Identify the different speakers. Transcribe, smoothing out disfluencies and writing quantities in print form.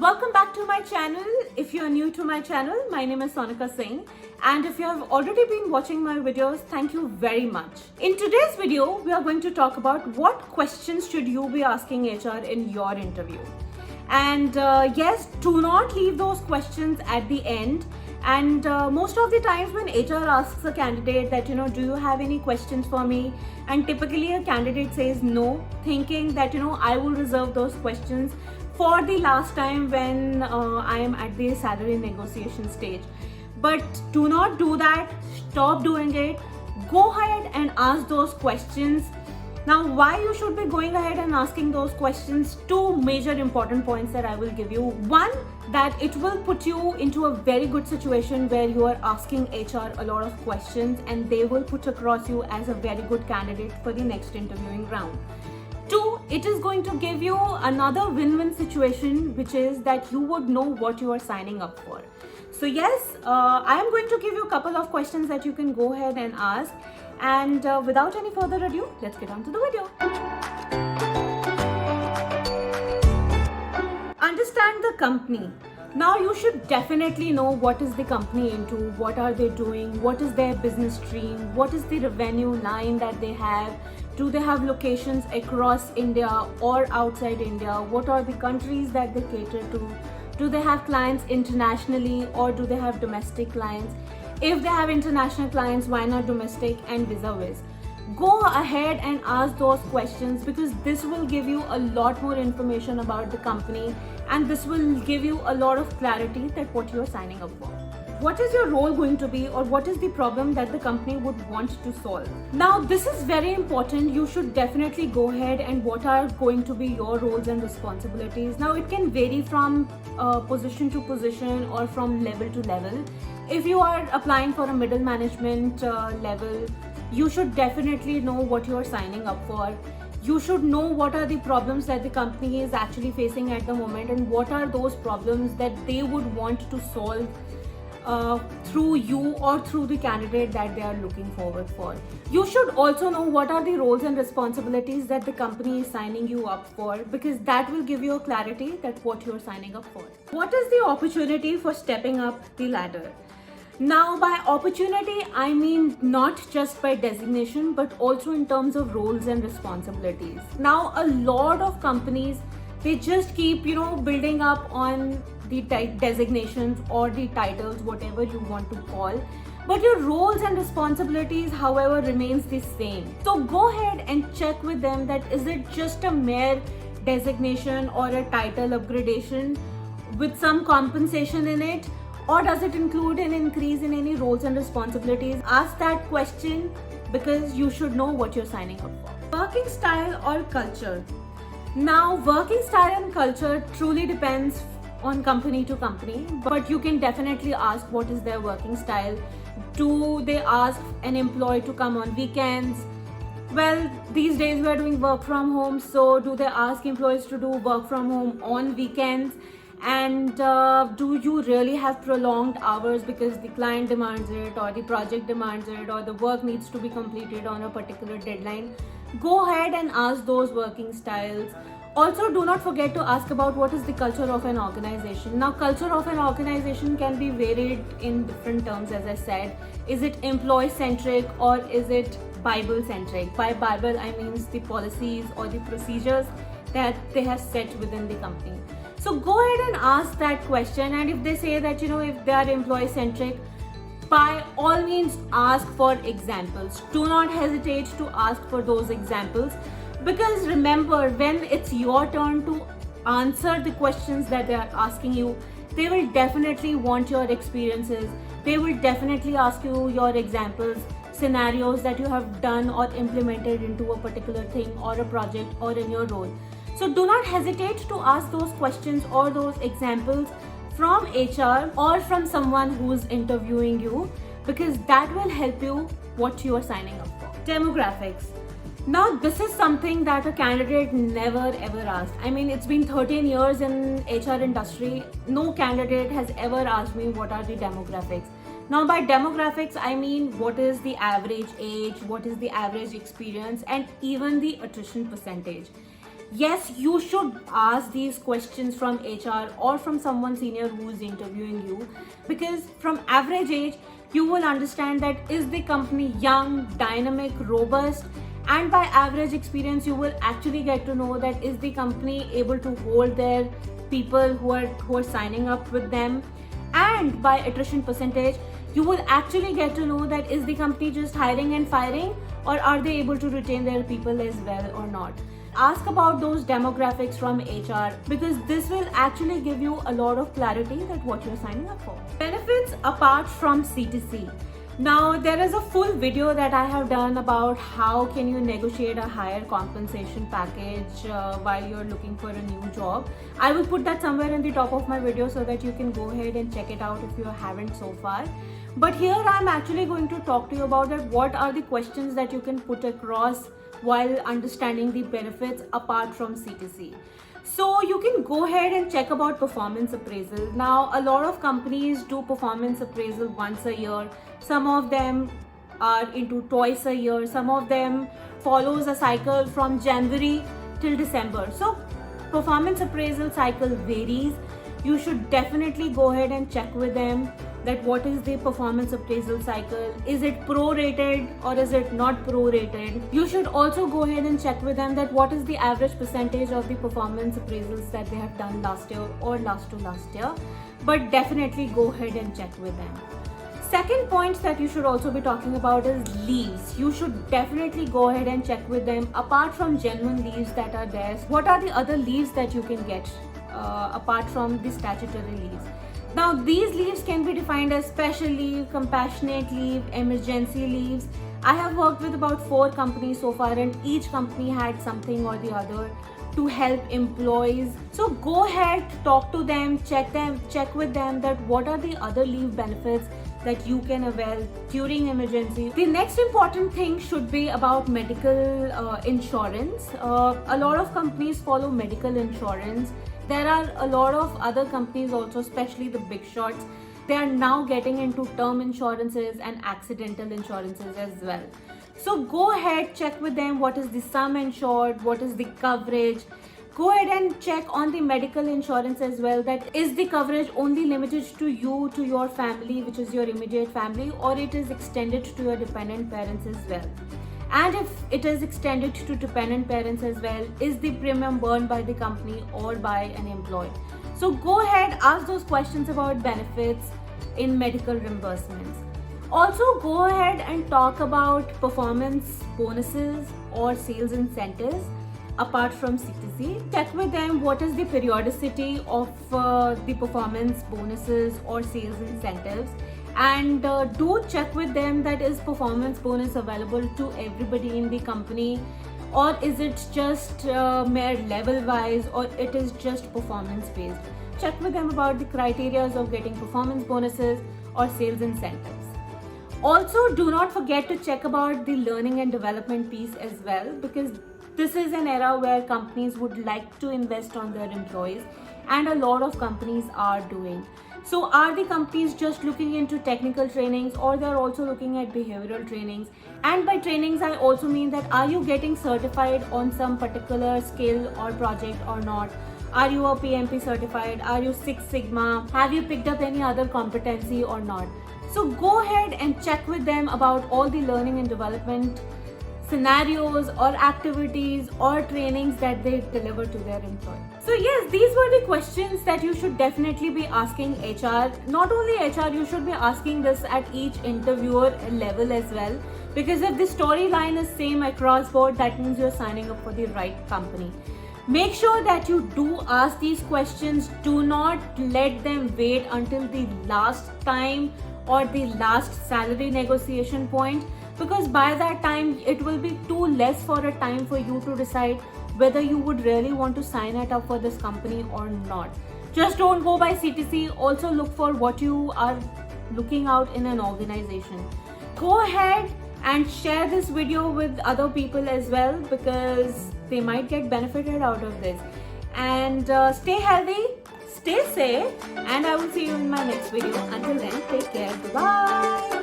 Speaker 1: welcome back to my channel. If you are new to my channel, my name is Sonika Singh, and if you have already been watching my videos, thank you very much. In today's video, we are going to talk about what questions should you be asking HR in your interview. And yes, do not leave those questions at the end. And most of the times when HR asks a candidate that, do you have any questions for me? And typically a candidate says no, thinking that, I will reserve those questions for the last time when I am at the salary negotiation stage. But do not do that. Stop doing it. Go ahead and ask those questions. Now, why you should be going ahead and asking those questions? Two major important points that I will give you. One, that it will put you into a very good situation where you are asking HR a lot of questions and they will put across you as a very good candidate for the next interviewing round. Two, it is going to give you another win-win situation, which is that you would know what you are signing up for. So yes, I am going to give you a couple of questions that you can go ahead and ask. And without any further ado, let's get on to the video. Understand the company. Now you should definitely know what is the company into, what are they doing, what is their business stream, what is the revenue line that they have, do they have locations across India or outside India, what are the countries that they cater to, do they have clients internationally or do they have domestic clients? If they have international clients, why not domestic, and vice versa? Go ahead and ask those questions because this will give you a lot more information about the company and this will give you a lot of clarity that what you are signing up for. What is your role going to be, or what is the problem that the company would want to solve? Now, this is very important. You should definitely go ahead and what are going to be your roles and responsibilities. Now, it can vary from position to position or from level to level. If you are applying for a middle management level, you should definitely know what you are signing up for. You should know what are the problems that the company is actually facing at the moment and what are those problems that they would want to solve through you or through the candidate that they are looking forward for. You should also know what are the roles and responsibilities that the company is signing you up for, because that will give you a clarity that what you are signing up for. What is the opportunity for stepping up the ladder? Now, by opportunity, I mean not just by designation, but also in terms of roles and responsibilities. Now, a lot of companies, they just keep, building up on the designations or the titles, whatever you want to call. But your roles and responsibilities, however, remains the same. So go ahead and check with them that is it just a mere designation or a title upgradation with some compensation in it? Or does it include an increase in any roles and responsibilities? Ask that question because you should know what you're signing up for. Working style or culture. Now, working style and culture truly depends on company to company, but you can definitely ask what is their working style. Do they ask an employee to come on weekends? Well, these days we are doing work from home, so do they ask employees to do work from home on weekends? And do you really have prolonged hours because the client demands it or the project demands it or the work needs to be completed on a particular deadline? Go ahead and ask those working styles. Also, do not forget to ask about what is the culture of an organization. Now, culture of an organization can be varied in different terms, as I said. Is it employee-centric or is it Bible-centric? By Bible, I mean the policies or the procedures that they have set within the company. So go ahead and ask that question, and if they say that, if they are employee-centric, by all means ask for examples. Do not hesitate to ask for those examples, because remember, when it's your turn to answer the questions that they are asking you, they will definitely want your experiences. They will definitely ask you your examples, scenarios that you have done or implemented into a particular thing or a project or in your role. So do not hesitate to ask those questions or those examples from HR or from someone who's interviewing you, because that will help you what you are signing up for. Demographics. Now, this is something that a candidate never ever asked. I mean, it's been 13 years in HR industry. No candidate has ever asked me what are the demographics. Now, by demographics, I mean what is the average age, what is the average experience, and even the attrition percentage. Yes, you should ask these questions from HR or from someone senior who is interviewing you, because from average age, you will understand that is the company young, dynamic, robust, and by average experience, you will actually get to know that is the company able to hold their people who are signing up with them. And by attrition percentage, you will actually get to know that is the company just hiring and firing, or are they able to retain their people as well or not. Ask about those demographics from HR, because this will actually give you a lot of clarity that what you're signing up for. Benefits apart from C2C. Now, there is a full video that I have done about how can you negotiate a higher compensation package while you're looking for a new job. I will put that somewhere in the top of my video so that you can go ahead and check it out if you haven't so far. But here I'm actually going to talk to you about that what are the questions that you can put across while understanding the benefits apart from C2C. So you can go ahead and check about performance appraisal. Now, a lot of companies do performance appraisal once a year. Some of them are into twice a year. Some of them follows a cycle from January till December. So performance appraisal cycle varies. You should definitely go ahead and check with them that what is the performance appraisal cycle. Is it prorated or is it not prorated? You should also go ahead and check with them that what is the average percentage of the performance appraisals that they have done last year or last to last year. But definitely go ahead and check with them. Second point that you should also be talking about is leaves. You should definitely go ahead and check with them. Apart from genuine leaves that are there, what are the other leaves that you can get apart from the statutory leaves? Now, these leaves can be defined as special leave, compassionate leave, emergency leaves. I have worked with about 4 companies so far, and each company had something or the other to help employees. So go ahead, talk to them, check with them that what are the other leave benefits that you can avail during emergency. The next important thing should be about medical insurance. A lot of companies follow medical insurance. There are a lot of other companies also, especially the big shots. They are now getting into term insurances and accidental insurances as well. So go ahead, check with them what is the sum insured, what is the coverage. Go ahead and check on the medical insurance as well, that is the coverage only limited to you, to your family, which is your immediate family, or it is extended to your dependent parents as well. And if it is extended to dependent parents as well, is the premium borne by the company or by an employee? So go ahead, ask those questions about benefits in medical reimbursements. Also go ahead and talk about performance bonuses or sales incentives apart from C2C. Check with them what is the periodicity of the performance bonuses or sales incentives. And do check with them that is performance bonus available to everybody in the company, or is it just mere level wise, or it is just performance based. Check with them about the criteria of getting performance bonuses or sales incentives. Also, do not forget to check about the learning and development piece as well, because this is an era where companies would like to invest on their employees, and a lot of companies are doing. So are the companies just looking into technical trainings, or they're also looking at behavioral trainings? And by trainings, I also mean that are you getting certified on some particular skill or project or not? Are you a PMP certified? Are you Six Sigma? Have you picked up any other competency or not? So go ahead and check with them about all the learning and development scenarios or activities or trainings that they deliver to their employees. So yes, these were the questions that you should definitely be asking HR. Not only HR, you should be asking this at each interviewer level as well, because if the storyline is same across board, that means you're signing up for the right company. Make sure that you do ask these questions. Do not let them wait until the last time or the last salary negotiation point, because by that time it will be too less for a time for you to decide whether you would really want to sign it up for this company or not. Just don't go by CTC. Also look for what you are looking out in an organization. Go ahead and share this video with other people as well, because they might get benefited out of this. And stay healthy, stay safe, and I will see you in my next video. Until then, take care. Bye.